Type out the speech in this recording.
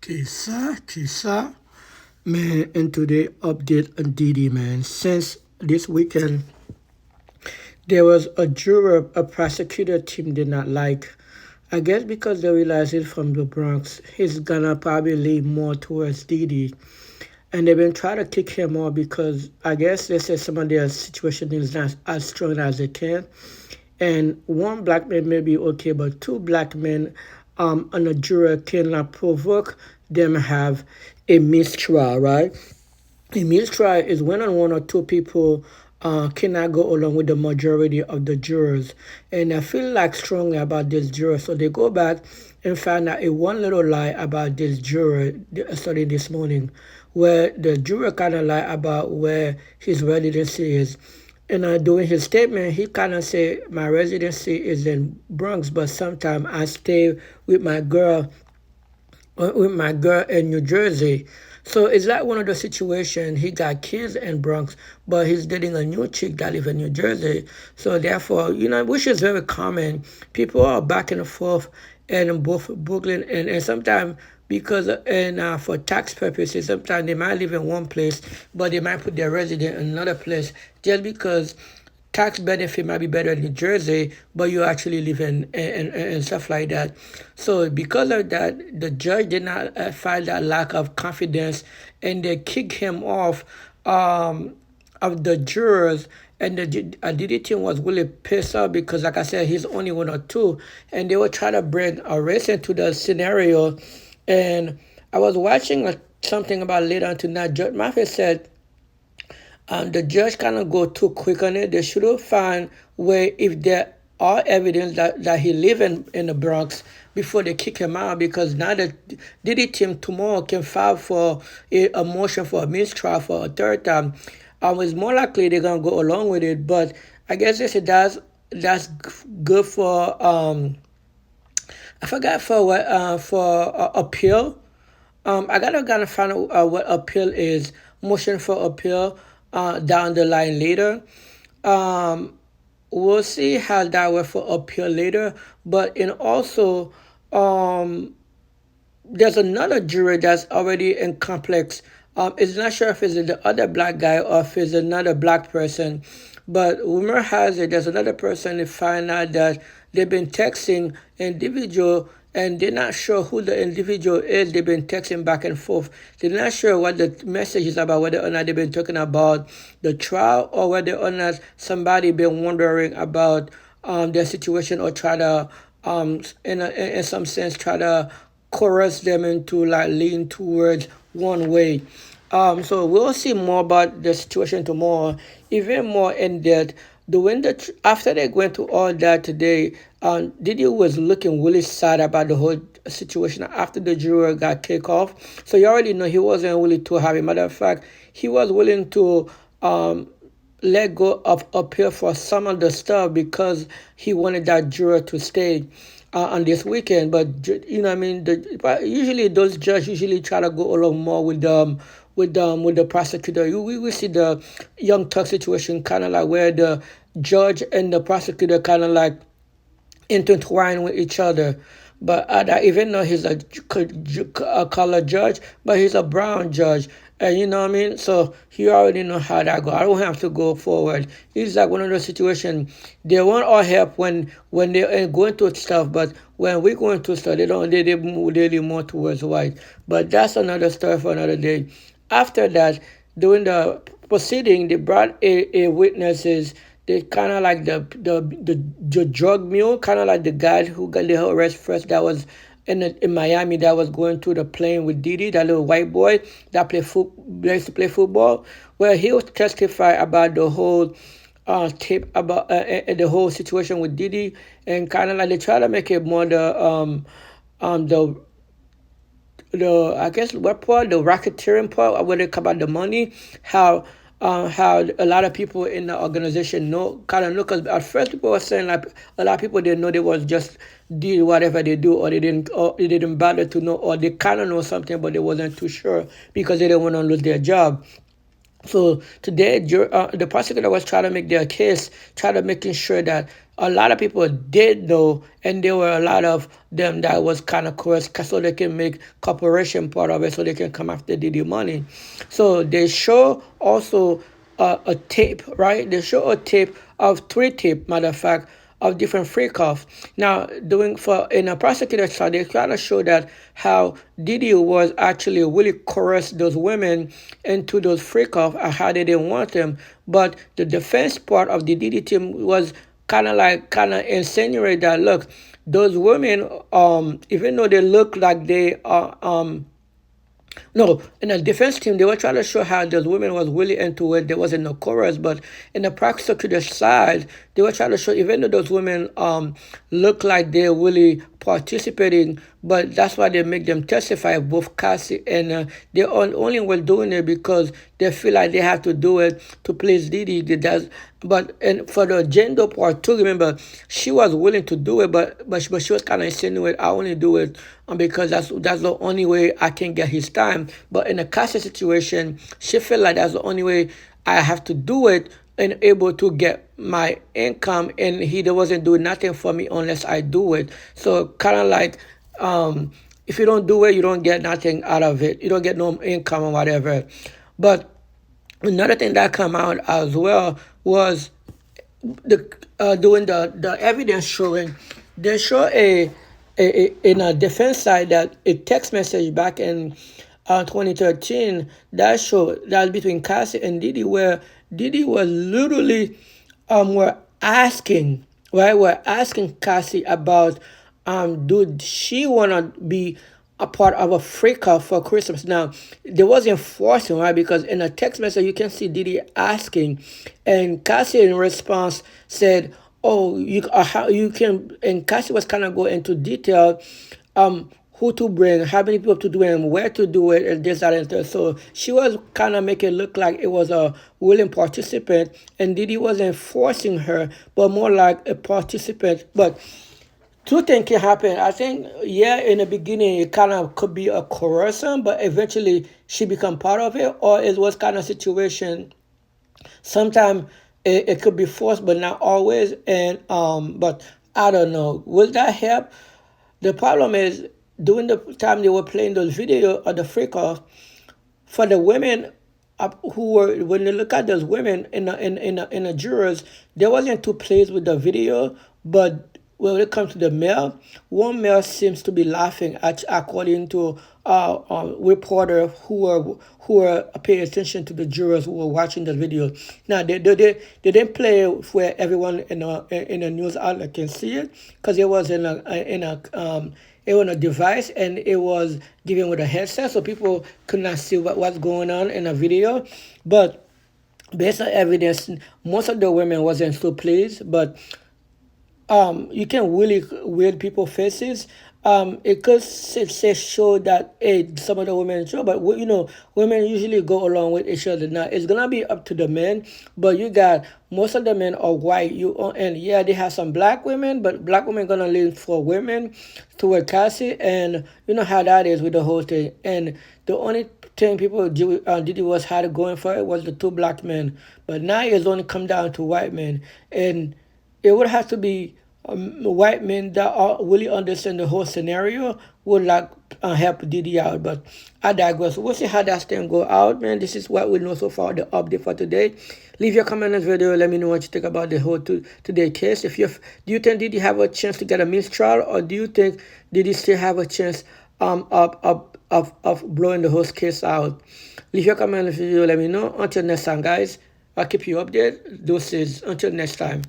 Kisa, man, and today update on Didi, man. Since this weekend, there was a juror a prosecutor team did not like. I guess because they realized it from the Bronx, he's gonna probably lean more towards Didi. And they've been trying to kick him off because I guess they say some of their situation is not as strong as they can. And one black man may be okay, but two black men on a jury cannot provoke them have a mistrial, right? A mistrial is when one or two people cannot go along with the majority of the jurors. And I feel like strongly about this juror. So they go back and find out a one little lie about this juror starting this morning, where the juror kind of lie about where his residency is. And during his statement, he kind of said, my residency is in Bronx, but sometimes I stay with my girl in New Jersey. So it's like one of the situations, he got kids in Bronx, but he's dating a new chick that lives in New Jersey. So therefore, which is very common. People are back and forth in both Brooklyn and sometimes because for tax purposes, sometimes they might live in one place, but they might put their resident in another place just because tax benefit might be better in New Jersey, but you actually live in and stuff like that. So because of that, the judge did not find that lack of confidence, and they kicked him off of the jurors. And the DD team was really pissed off because, like I said, he's only one or two, and they were trying to bring a race into the scenario. And I was watching something about later on tonight. Judge Murphy said the judge kind of go too quick on it. They should have found where if there are evidence that he live in the Bronx before they kick him out, because now the Diddy team tomorrow can file for a motion for a mistrial for a third time. It's more likely they're gonna go along with it, but I guess they said that's good for I forgot for what for appeal. I gotta find out what appeal is. Motion for appeal down the line later. We'll see how that works for appeal later. But also, there's another jury that's already in complex. It's not sure if it's the other black guy or if it's another black person. But rumor has it there's another person that find out that they've been texting individual and they're not sure who the individual is. They've been texting back and forth. They're not sure what the message is about, whether or not they've been talking about the trial or whether or not somebody been wondering about their situation or try to, in some sense, try to coerce them into lean towards one way. So we'll see more about the situation tomorrow, even more in depth. After they went through all that today, Diddy was looking really sad about the whole situation after the juror got kicked off. So you already know he wasn't really too happy. Matter of fact, he was willing to let go of appeal for some of the stuff because he wanted that juror to stay on this weekend. But I mean, usually those judges usually try to go along more with the prosecutor. We see the Young Turk situation kind of like where the judge and the prosecutor kind of like intertwine with each other. But even though he's a color judge, but he's a brown judge. And you know what I mean? So you already know how that go. I don't have to go forward. It's like one of those situations. They want our help when they're going through stuff, but when we're going through stuff, they move really more towards white. But that's another story for another day. After that, during the proceeding, they brought a witnesses. They kind of like the drug mule, kind of like the guy who got the arrest first that was in Miami that was going through the plane with Didi, that little white boy that used to play football, where he would testify about the whole tape about the whole situation with Didi, and kind of like they try to make it more the I guess what part, the racketeering part, where they come about the money, how a lot of people in the organization know, because at first people were saying like a lot of people didn't know they was just do whatever they do, or they didn't bother to know, or they kind of know something but they wasn't too sure because they didn't want to lose their job. So today, the prosecutor was trying to make their case, trying to making sure that a lot of people did know, and there were a lot of them that was kind of coerced, so they can make corporation part of it, so they can come after Diddy money. So they show also a tape, right? They show a tape of three tape, matter of fact, of different freak offs. Now, doing for in a prosecutor's trial, they try to show that how Diddy was actually really coerced those women into those freak offs and how they didn't want them. But the defense part of the Diddy team was kind of insinuate that look, those women, even though they look like they are no, in the defense team, they were trying to show how those women was really into it. There wasn't no chorus, but in the prosecutor side, they were trying to show even though those women look like they're really participating, but that's why they make them testify. Both Cassie and they only were doing it because they feel like they have to do it to please Didi. But and for the gender part too, remember she was willing to do it, but she was kind of insinuating I only do it because that's the only way I can get his time. But in a Cassie situation, she felt like that's the only way I have to do it and able to get my income, and he wasn't doing nothing for me unless I do it. So kind of like if you don't do it, you don't get nothing out of it. You don't get no income or whatever. But another thing that come out as well was the doing the evidence showing they show in a defense side that a text message back in 2013 that showed that between Cassie and Diddy where Diddy was literally were asking we're asking Cassie about do she wanna be a part of a freak-out for Christmas. Now, there wasn't forcing, right? Because in a text message, you can see Diddy asking, and Cassie in response said, "Oh, how you can." And Cassie was kind of going into detail, who to bring, how many people to do it, and where to do it, and this, that, and that. So she was kind of making it look like it was a willing participant, and Diddy wasn't forcing her, but more like a participant. But two things can happen. I think, yeah, in the beginning, it kind of could be a coercion, but eventually she become part of it, or it was kind of situation. Sometimes it could be forced, but not always. And but I don't know. Will that help? The problem is during the time they were playing those video of the freak off for the women who were when you look at those women in the jurors, they wasn't too pleased with the video, but when it comes to the male, one male seems to be laughing at, according to reporter who were paying attention to the jurors who were watching the video. Now they didn't play where everyone in a news outlet can see it because it was it was a device and it was given with a headset, so people could not see what's going on in a video. But based on evidence, most of the women wasn't so pleased, but you can really weird people faces. It could say show that hey, some of the women show, but women usually go along with each other. Now it's gonna be up to the men, but you got most of the men are white. And yeah, they have some black women, but black women gonna lean for women toward Cassie, and you know how that is with the whole thing. And the only thing people did was had going for it was the two black men, but now it's only come down to white men, and it would have to be white men that really understand the whole scenario would like help Diddy out. But I digress. We'll see how that thing go out, man. This is what we know so far, the update for today. Leave your comment in this video. Let me know what you think about the whole today case. Do you think Diddy have a chance to get a mistrial, or do you think Diddy still have a chance of blowing the whole case out? Leave your comment in this video. Let me know. Until next time, guys. I'll keep you updated. Doses. Until next time.